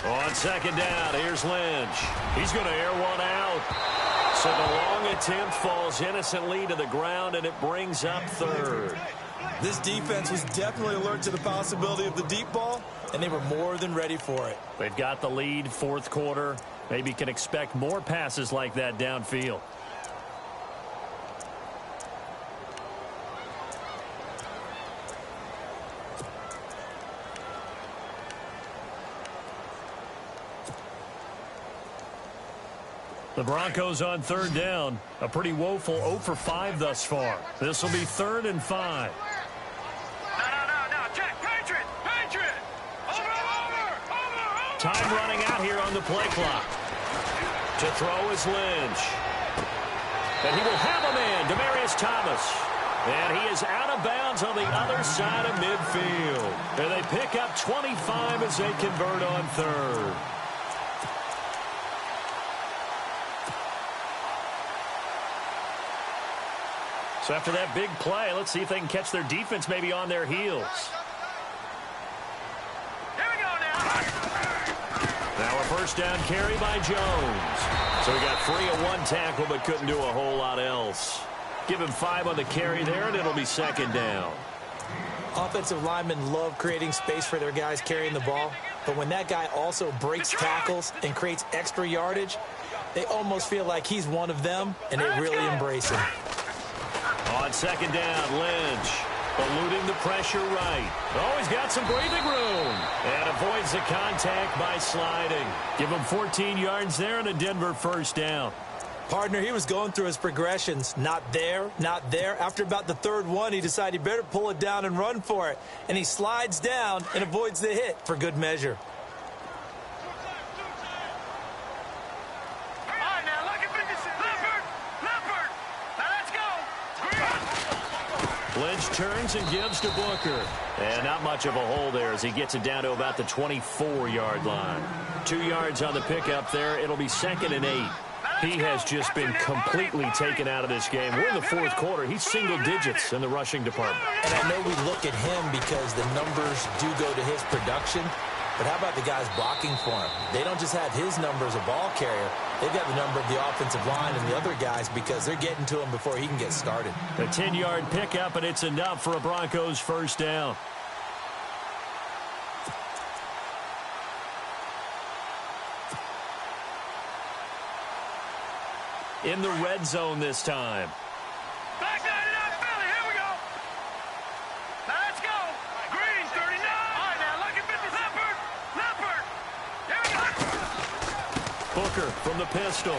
On second down, here's Lynch. He's going to air one out. So the long attempt falls innocently to the ground, and it brings up third. This defense was definitely alert to the possibility of the deep ball, and they were more than ready for it. They've got the lead, fourth quarter. Maybe can expect more passes like that downfield. The Broncos on third down. A pretty woeful 0 for 5 thus far. This will be 3rd and 5. No. Check. Patriot. Over. Time running out here on the play clock. To throw is Lynch. And he will have a man, Demaryius Thomas. And he is out of bounds on the other side of midfield. And they pick up 25 as they convert on third. So after that big play, let's see if they can catch their defense maybe on their heels. Here we go now. Now a first down carry by Jones. So he got free of 1 tackle but couldn't do a whole lot else. Give him 5 on the carry there, and it'll be second down. Offensive linemen love creating space for their guys carrying the ball, but when that guy also breaks tackles and creates extra yardage, they almost feel like he's one of them, and they really embrace him. On second down, Lynch eluding the pressure right. Oh, he's got some breathing room and avoids the contact by sliding. Give him 14 yards there and a Denver first down. Partner, he was going through his progressions. Not there, not there. After about the third one, he decided he better pull it down and run for it. And he slides down and avoids the hit for good measure. Lynch turns and gives to Booker. And not much of a hole there as he gets it down to about the 24-yard line. 2 yards on the pickup there. It'll be 2nd and 8. He has just been completely taken out of this game. We're in the fourth quarter. He's single digits in the rushing department. And I know we look at him because the numbers do go to his production. But how about the guys blocking for him? They don't just have his number as a ball carrier. They've got the number of the offensive line and the other guys because they're getting to him before he can get started. A 10-yard pickup, and it's enough for a Broncos first down. In the red zone this time. Back 99 Philly. Here we go. Now let's go. Green 39. All right, now look at 50. Leopard. Here we go. Booker from the pistol.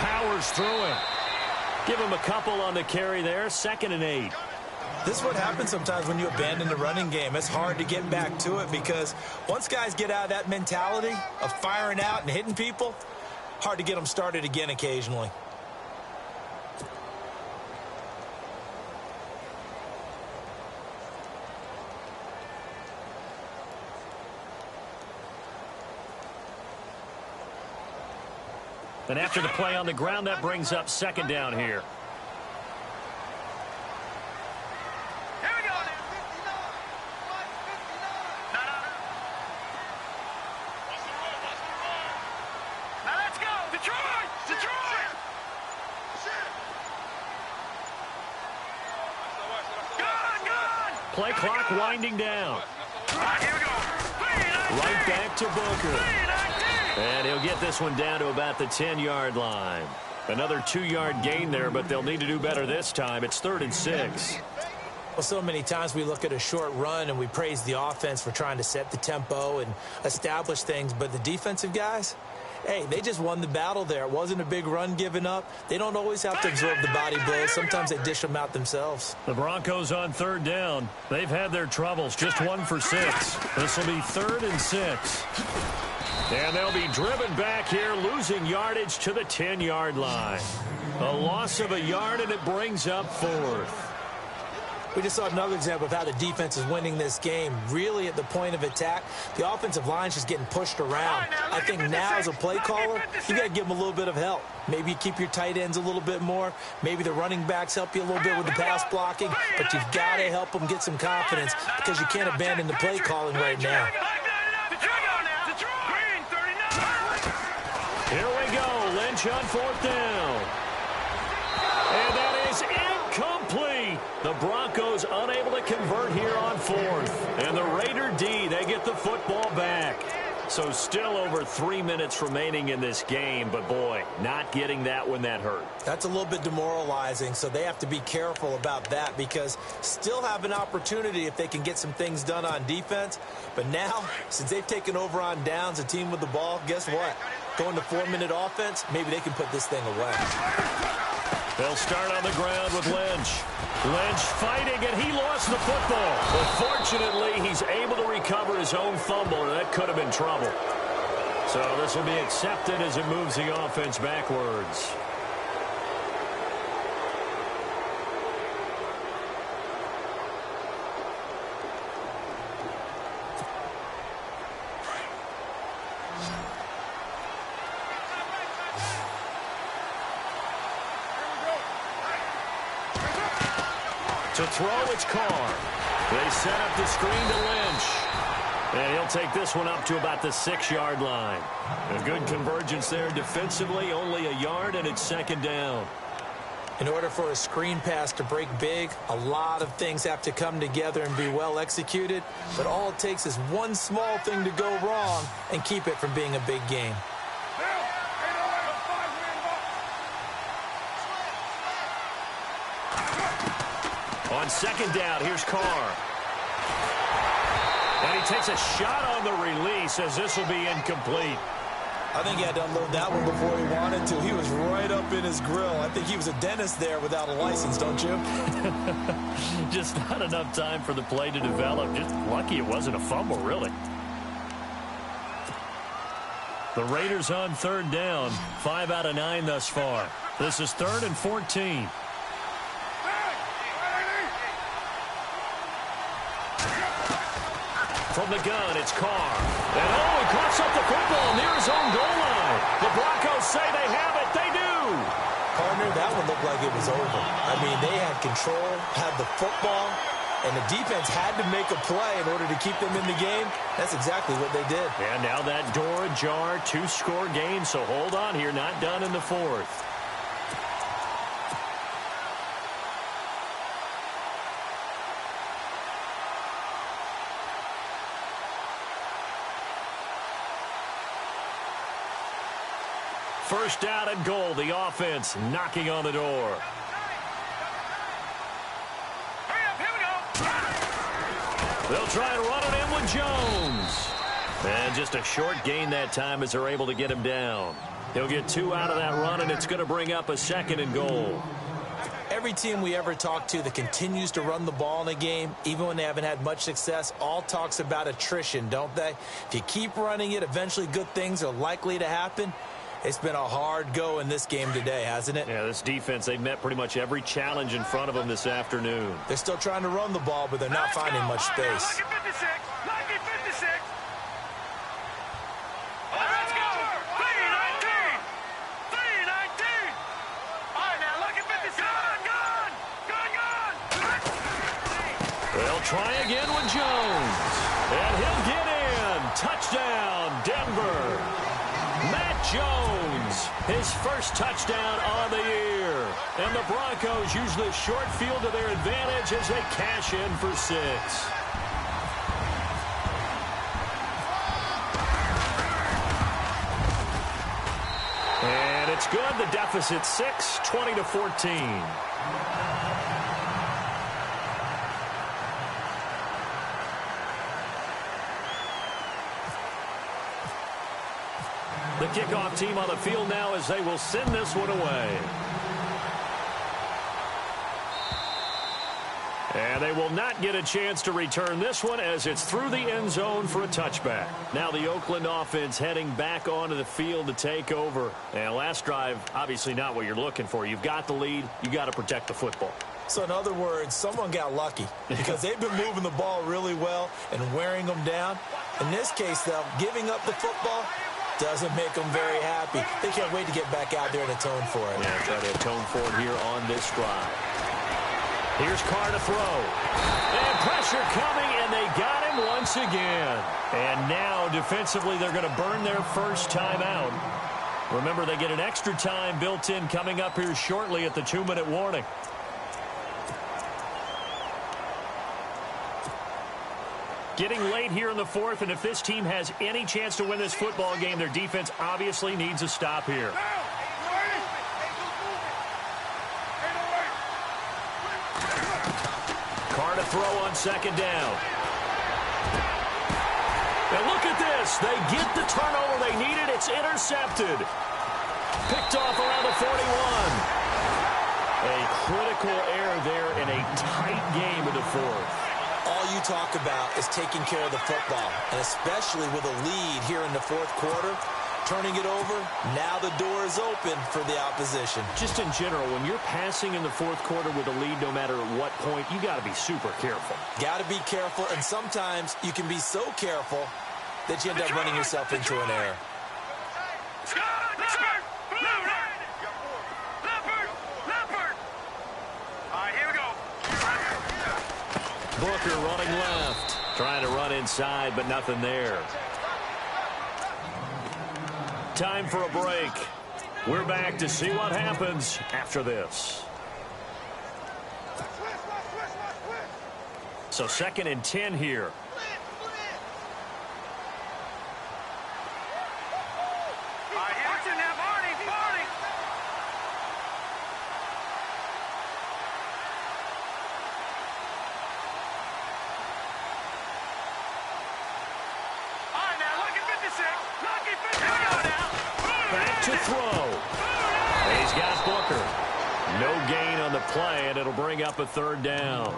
Powers through him. Give him a couple on the carry there. 2nd and 8. This is what happens sometimes when you abandon the running game. It's hard to get back to it because once guys get out of that mentality of firing out and hitting people, hard to get them started again occasionally. And after the play on the ground, that brings up 2nd down here. Here we go. Play clock winding down. Here we go. Right back to Booker. And he'll get this one down to about the 10-yard line. Another 2-yard gain there, but they'll need to do better this time. It's 3rd and 6. Well, so many times we look at a short run and we praise the offense for trying to set the tempo and establish things, but the defensive guys, hey, they just won the battle there. It wasn't a big run given up. They don't always have to absorb the body blows. Sometimes they dish them out themselves. The Broncos on 3rd down. They've had their troubles. Just 1 for 6. This will be 3rd and 6. And they'll be driven back here, losing yardage to the 10-yard line. A loss of a yard, and it brings up 4th. We just saw another example of how the defense is winning this game. Really at the point of attack, the offensive line's just getting pushed around. I think now as a play caller, you got to give them a little bit of help. Maybe you keep your tight ends a little bit more. Maybe the running backs help you a little bit with the pass blocking. But you've got to help them get some confidence because you can't abandon the play calling right now. Here we go. Lynch on 4th down. And that is incomplete. The Broncos unable to convert here on 4th. And the Raider D, they get the football back. So still over 3 minutes remaining in this game. But, boy, not getting that when that hurt. That's a little bit demoralizing, so they have to be careful about that because still have an opportunity if they can get some things done on defense. But now, since they've taken over on downs, a team with the ball, guess what? Going to 4-minute offense, maybe they can put this thing away. They'll start on the ground with Lynch. Lynch fighting, and he lost the football. But fortunately, he's able to recover his own fumble, and that could have been trouble. So this will be accepted as it moves the offense backwards. To throw, it's Carr. They set up the screen to Lynch. And he'll take this one up to about the 6-yard line. A good convergence there defensively, only a yard, and it's 2nd down. In order for a screen pass to break big, a lot of things have to come together and be well executed. But all it takes is one small thing to go wrong and keep it from being a big game. On 2nd down, here's Carr. And he takes a shot on the release as this will be incomplete. I think he had to unload that one before he wanted to. He was right up in his grill. I think he was a dentist there without a license, don't you? Just not enough time for the play to develop. Just lucky it wasn't a fumble, really. The Raiders on 3rd down. 5 out of 9 thus far. This is 3rd and 14. From the gun, it's Carr. And he coughs up the football near his own goal line. The Broncos say they have it. They do. Partner, that one looked like it was over. I mean, they had control, had the football, and the defense had to make a play in order to keep them in the game. That's exactly what they did. And now that door ajar, 2-score game, so hold on here. Not done in the 4th. First down and goal. The offense knocking on the door. Hurry up, here we go. They'll try and run it in with Jones. And just a short gain that time as they're able to get him down. He'll get 2 out of that run, and it's going to bring up a 2nd and goal. Every team we ever talk to that continues to run the ball in a game, even when they haven't had much success, all talks about attrition, don't they? If you keep running it, eventually good things are likely to happen. It's been a hard go in this game today, hasn't it? Yeah, this defense, they've met pretty much every challenge in front of them this afternoon. They're still trying to run the ball, but they're not finding much space. Lucky 56. Lucky 56. Let's go. 319. 319. All right, now, lucky 56. Gone. They'll try again with Jones. And he'll get in. Touchdown, Denver. Matt Jones His first touchdown on the year. And the Broncos use the short field to their advantage as they cash in for 6. And it's good. The deficit 6, 20-14. The kickoff team on the field now as they will send this one away. And they will not get a chance to return this one as it's through the end zone for a touchback. Now the Oakland offense heading back onto the field to take over. And last drive, obviously not what you're looking for. You've got the lead. You got to protect the football. So in other words, someone got lucky because they've been moving the ball really well and wearing them down. In this case, though, giving up the football doesn't make them very happy. They can't wait to get back out there and atone for it. Yeah, try to atone for it here on this drive. Here's Carr to throw. And pressure coming, and they got him once again. And now, defensively, they're going to burn their first timeout. Remember, they get an extra time built in coming up here shortly at the 2-minute warning. Getting late here in the fourth, and if this team has any chance to win this football game, their defense obviously needs a stop here. Carr to throw on second down. And look at this. They get the turnover they needed. It's intercepted. Picked off around the 41. A critical error there in a tight game in the fourth. All you talk about is taking care of the football, and especially with a lead here in the fourth quarter, turning it over, now the door is open for the opposition. Just in general, when you're passing in the fourth quarter with a lead, no matter at what point, you got to be super careful. Got to be careful, and sometimes you can be so careful that you end up running yourself into an error. Booker running left. Trying to run inside, but nothing there. Time for a break. We're back to see what happens after this. So 2nd and 10 here. Back to throw. And he's got Booker. No gain on the play, and it'll bring up a 3rd down.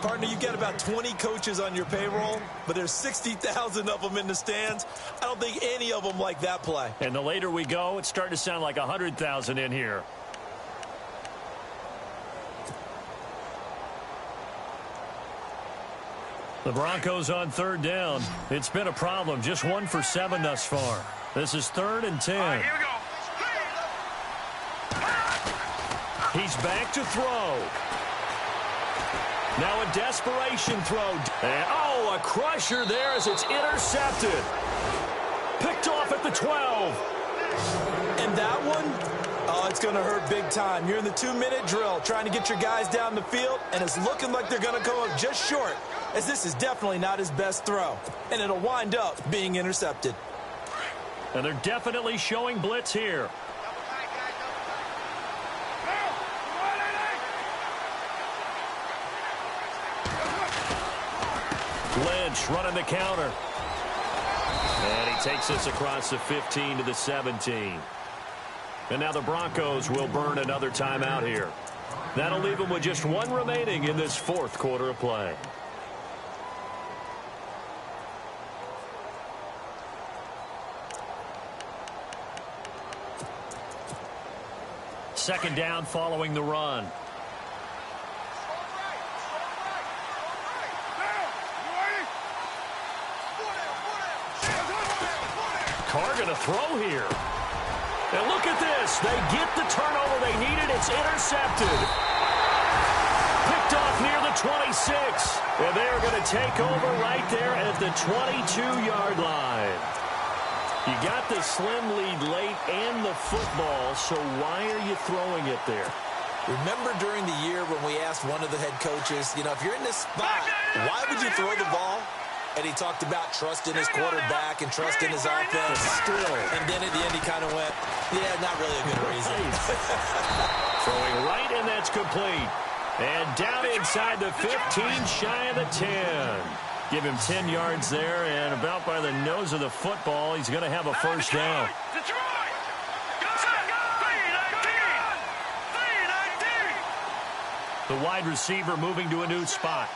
Partner, you got about 20 coaches on your payroll, but there's 60,000 of them in the stands. I don't think any of them like that play. And the later we go, it's starting to sound like 100,000 in here. The Broncos on 3rd down. It's been a problem. Just 1 for 7 thus far. This is 3rd and 10. Here we go. He's back to throw. Now a desperation throw. And, oh, a crusher there as it's intercepted. Picked off at the 12. And that one, oh, it's going to hurt big time. You're in the 2-minute drill trying to get your guys down the field, and it's looking like they're going to come up just short, as this is definitely not his best throw. And it'll wind up being intercepted. And they're definitely showing blitz here. Lynch running the counter. And he takes this across the 15 to the 17. And now the Broncos will burn another timeout here. That'll leave them with just 1 remaining in this 4th quarter of play. Second down following the run. Carr going to throw here. And look at this. They get the turnover they needed. It's intercepted. Picked off near the 26. And they're going to take over right there at the 22-yard line. You got the slim lead late and the football, so why are you throwing it there? Remember during the year when we asked one of the head coaches, you know, if you're in this spot, why would you throw the ball? And he talked about trusting his quarterback and trusting his offense. Still. And then at the end he kind of went, yeah, not really a good reason. Throwing right, and that's complete. And down inside the 15, shy of the 10. Give him 10 yards there, and about by the nose of the football, he's going to have a first down. The wide receiver moving to a new spot.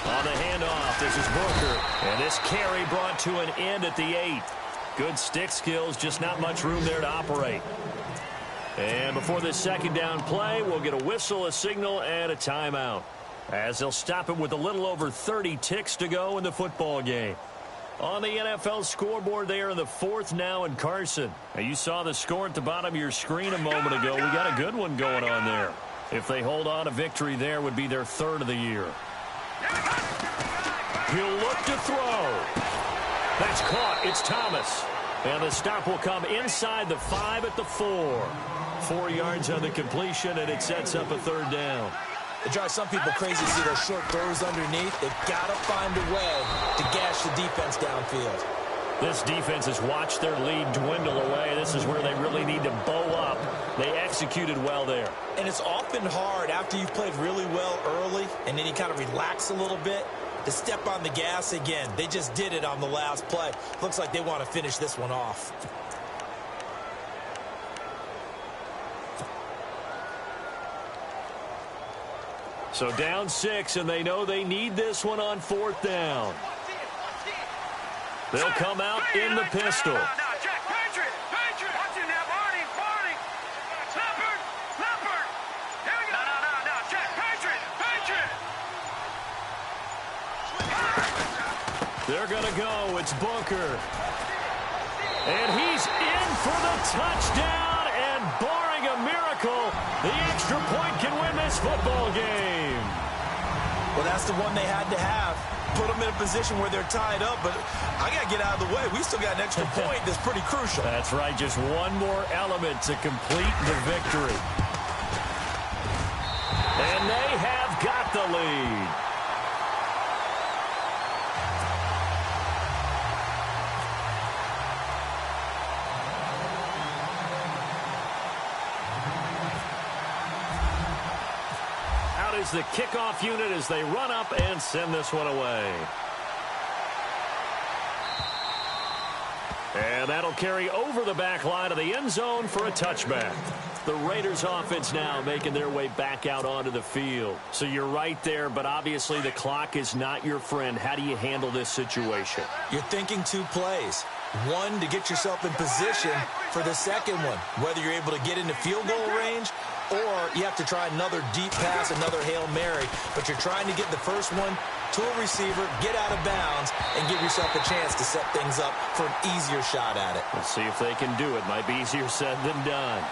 On the handoff, this is Booker. And this carry brought to an end at the 8. Good stick skills, just not much room there to operate. And before this second down play, we'll get a whistle, a signal, and a timeout, as they'll stop it with a little over 30 ticks to go in the football game. On the NFL scoreboard there in the 4th now in Carson. Now, you saw the score at the bottom of your screen a moment ago. We got a good one going on there. If they hold on, a victory there would be their 3rd of the year. He'll look to throw. That's caught. It's Thomas. And the stop will come inside the 5 at the 4. 4 yards on the completion, and it sets up a 3rd down. It drives some people crazy to see those short throws underneath. They've got to find a way to gash the defense downfield. This defense has watched their lead dwindle away. This is where they really need to bow up. They executed well there. And it's often hard after you've played really well early and then you kind of relax a little bit to step on the gas again. They just did it on the last play. Looks like they want to finish this one off. So down 6, and they know they need this one on 4th down. They'll come out in the pistol. They're going to go. It's Booker. And he's in for the touchdown. And barring a miracle, the extra point can win this football game. Well, that's the one they had to have. Put them in a position where they're tied up, but I got to get out of the way. We still got an extra point that's pretty crucial. That's right. Just one more element to complete the victory. And they have got the lead. Is the kickoff unit as they run up and send this one away. And that'll carry over the back line of the end zone for a touchback. The Raiders offense now making their way back out onto the field. So you're right there, but obviously the clock is not your friend. How do you handle this situation? You're thinking 2 plays. One, to get yourself in position for the second one, whether you're able to get into field goal range or you have to try another deep pass, another Hail Mary. But you're trying to get the first one to a receiver, get out of bounds, and give yourself a chance to set things up for an easier shot at it. Let's see if they can do it. Might be easier said than done.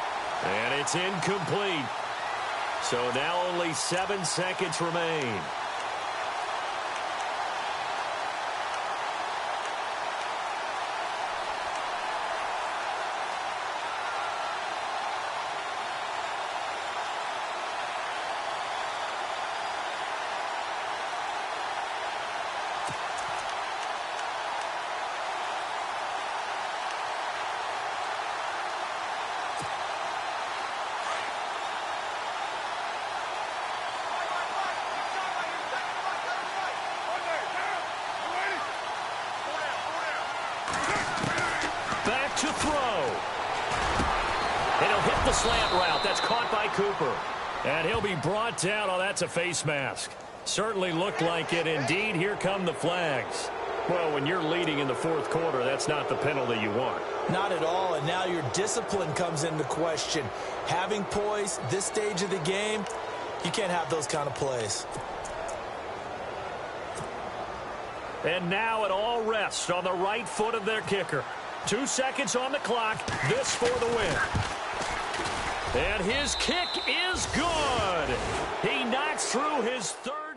And it's incomplete. So now only 7 seconds remain. To throw. And he'll hit the slant route. That's caught by Cooper. And he'll be brought down. Oh, that's a face mask. Certainly looked like it. Indeed, here come the flags. Well, when you're leading in the 4th quarter, that's not the penalty you want. Not at all, and now your discipline comes into question. Having poise this stage of the game, you can't have those kind of plays. And now it all rests on the right foot of their kicker. 2 seconds on the clock. This for the win. And his kick is good. He knocks through his third.